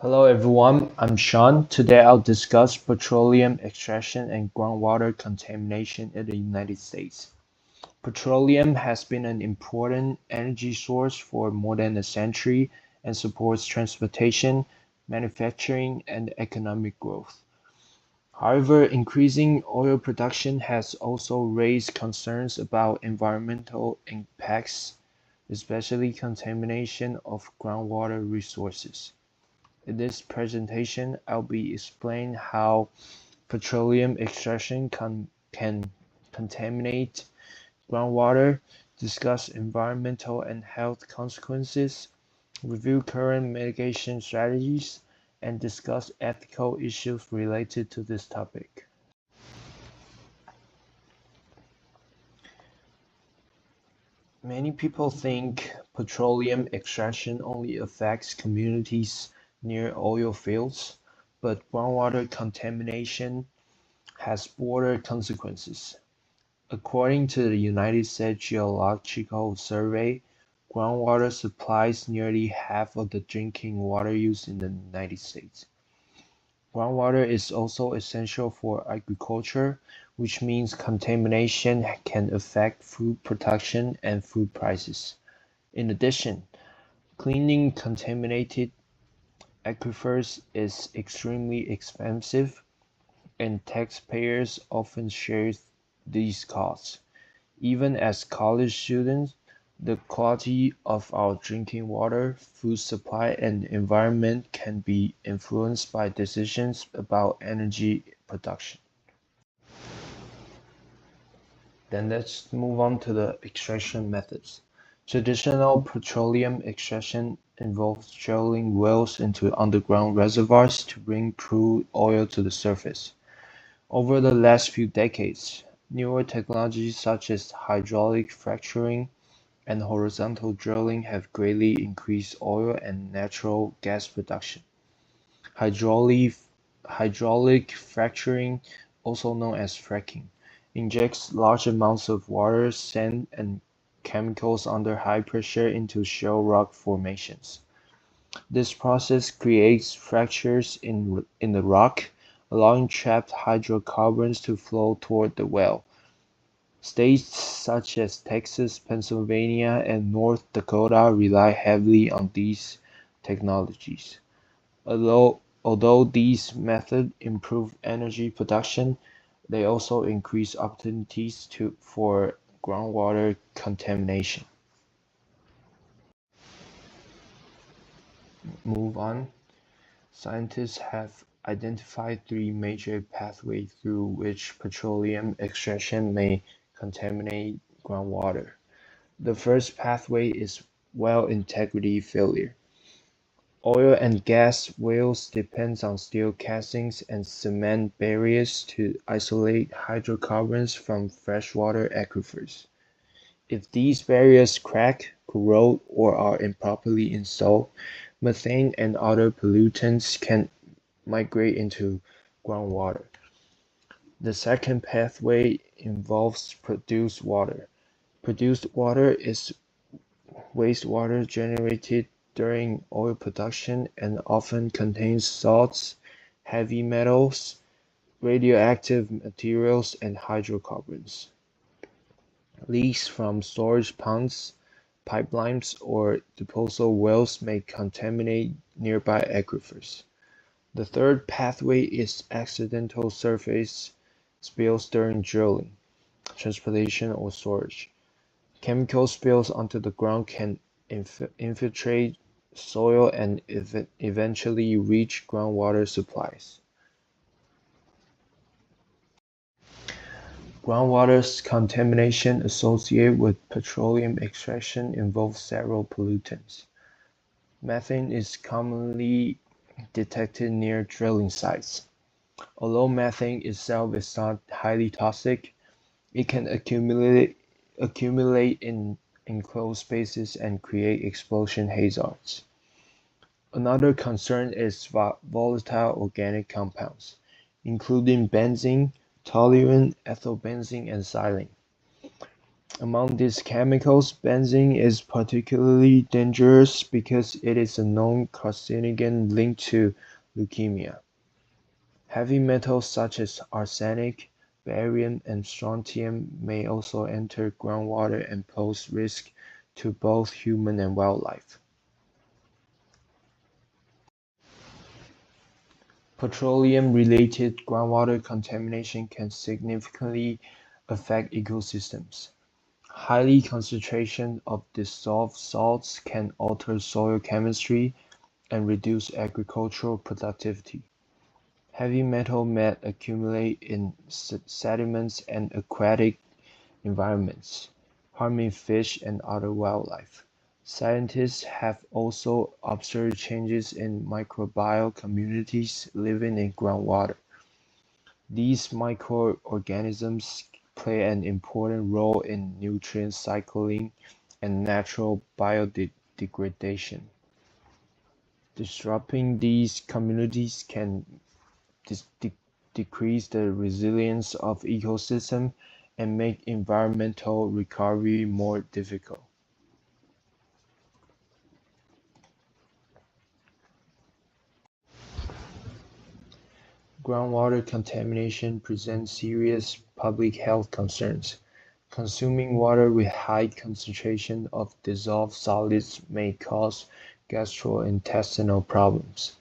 Hello everyone, I'm Sean. Today I'll discuss petroleum extraction and groundwater contamination in the United States. Petroleum has been an important energy source for more than a century and supports transportation, manufacturing, and economic growth. However, increasing oil production has also raised concerns about environmental impacts, especially contamination of groundwater resources. In this presentation, I'll be explaining how petroleum extraction can contaminate groundwater, discuss environmental and health consequences, review current mitigation strategies, and discuss ethical issues related to this topic. Many people think petroleum extraction only affects communities near oil fields, but groundwater contamination has broader consequences. According to the United States Geological Survey, groundwater supplies nearly half of the drinking water used in the United States. Groundwater is also essential for agriculture, which means contamination can affect food production and food prices. In addition, cleaning contaminated aquifers is extremely expensive, and taxpayers often share these costs. Even as college students, the quality of our drinking water, food supply, and environment can be influenced by decisions about energy production. Then let's move on to the extraction methods. Traditional petroleum extraction involves drilling wells into underground reservoirs to bring crude oil to the surface. Over the last few decades, newer technologies such as hydraulic fracturing and horizontal drilling have greatly increased oil and natural gas production. Hydraulic, hydraulic fracturing, also known as fracking, injects large amounts of water, sand, and chemicals under high pressure into shale rock formations. This process creates fractures in the rock, allowing trapped hydrocarbons to flow toward the well. States such as Texas, Pennsylvania, and North Dakota rely heavily on these technologies. Although these methods improve energy production, they also increase opportunities for groundwater contamination. Move on. Scientists have identified three major pathways through which petroleum extraction may contaminate groundwater. The first pathway is well integrity failure. Oil and gas wells depend on steel castings and cement barriers to isolate hydrocarbons from freshwater aquifers. If these barriers crack, corrode, or are improperly installed, methane and other pollutants can migrate into groundwater. The second pathway involves produced water. Produced water is wastewater generated during oil production and often contains salts, heavy metals, radioactive materials, and hydrocarbons. Leaks from storage ponds, pipelines, or disposal wells may contaminate nearby aquifers. The third pathway is accidental surface spills during drilling, transportation, or storage. Chemical spills onto the ground can infiltrate soil and eventually reach groundwater supplies. Groundwater contamination associated with petroleum extraction involves several pollutants. Methane is commonly detected near drilling sites. Although methane itself is not highly toxic, it can accumulate in enclosed spaces and create explosion hazards. Another concern is volatile organic compounds, including benzene, toluene, ethylbenzene, and xylene. Among these chemicals, benzene is particularly dangerous because it is a known carcinogen linked to leukemia. Heavy metals such as arsenic, barium, and strontium may also enter groundwater and pose risk to both human and wildlife. Petroleum-related groundwater contamination can significantly affect ecosystems. High concentration of dissolved salts can alter soil chemistry and reduce agricultural productivity. Heavy metal may accumulate in sediments and aquatic environments, harming fish and other wildlife. Scientists have also observed changes in microbial communities living in groundwater. These microorganisms play an important role in nutrient cycling and natural biodegradation. Disrupting these communities can decrease the resilience of ecosystems and make environmental recovery more difficult. Groundwater contamination presents serious public health concerns. Consuming water with high concentration of dissolved solids may cause gastrointestinal problems.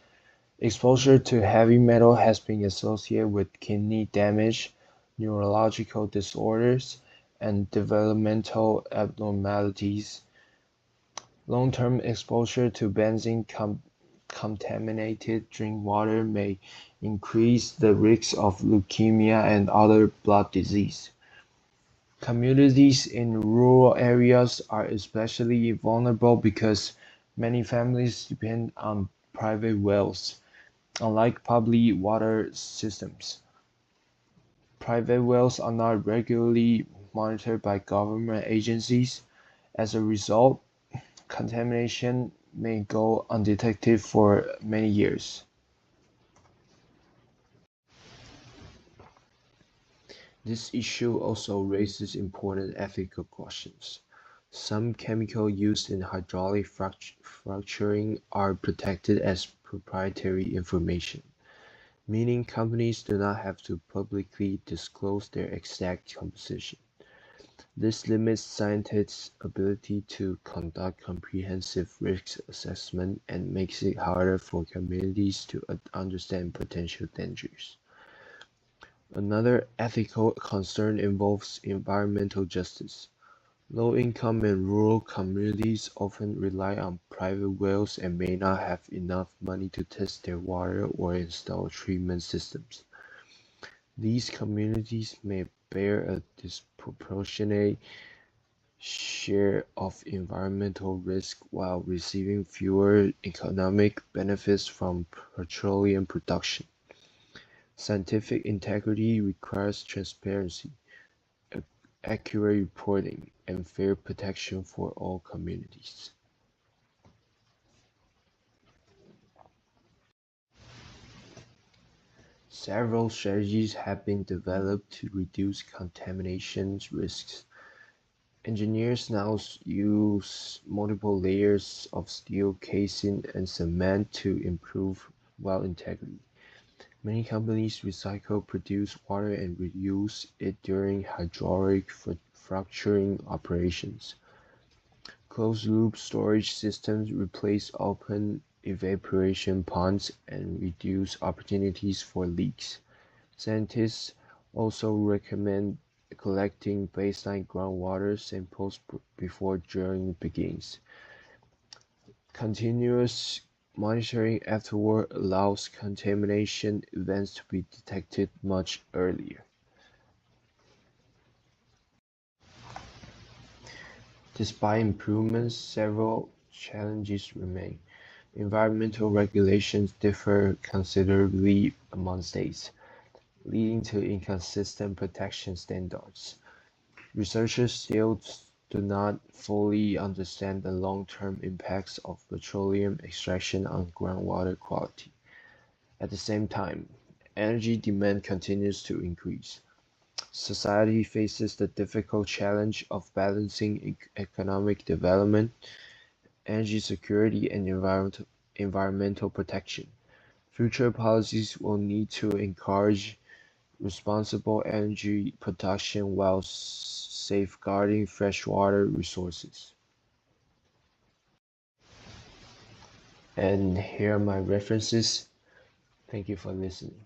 Exposure to heavy metal has been associated with kidney damage, neurological disorders, and developmental abnormalities. Long-term exposure to benzene-contaminated drinking water may increase the risk of leukemia and other blood disease. Communities in rural areas are especially vulnerable because many families depend on private wells. Unlike public water systems, private wells are not regularly monitored by government agencies. As a result, contamination may go undetected for many years. This issue also raises important ethical questions. Some chemicals used in hydraulic fracturing are protected as proprietary information, meaning companies do not have to publicly disclose their exact composition. This limits scientists' ability to conduct comprehensive risk assessment and makes it harder for communities to understand potential dangers. Another ethical concern involves environmental justice. Low-income and rural communities often rely on private wells and may not have enough money to test their water or install treatment systems. These communities may bear a disproportionate share of environmental risk while receiving fewer economic benefits from petroleum production. Scientific integrity requires transparency, accurate reporting, and fair protection for all communities. Several strategies have been developed to reduce contamination risks. Engineers now use multiple layers of steel casing and cement to improve well integrity. Many companies recycle produced water and reuse it during hydraulic fracturing operations. Closed-loop storage systems replace open evaporation ponds and reduce opportunities for leaks. Scientists also recommend collecting baseline groundwater samples before drilling begins. Continuous monitoring afterward allows contamination events to be detected much earlier. Despite improvements, several challenges remain. Environmental regulations differ considerably among states, leading to inconsistent protection standards. Researchers still do not fully understand the long-term impacts of petroleum extraction on groundwater quality. At the same time, energy demand continues to increase. Society faces the difficult challenge of balancing economic development, energy security, and environmental protection. Future policies will need to encourage responsible energy production while safeguarding freshwater resources. And here are my references. Thank you for listening.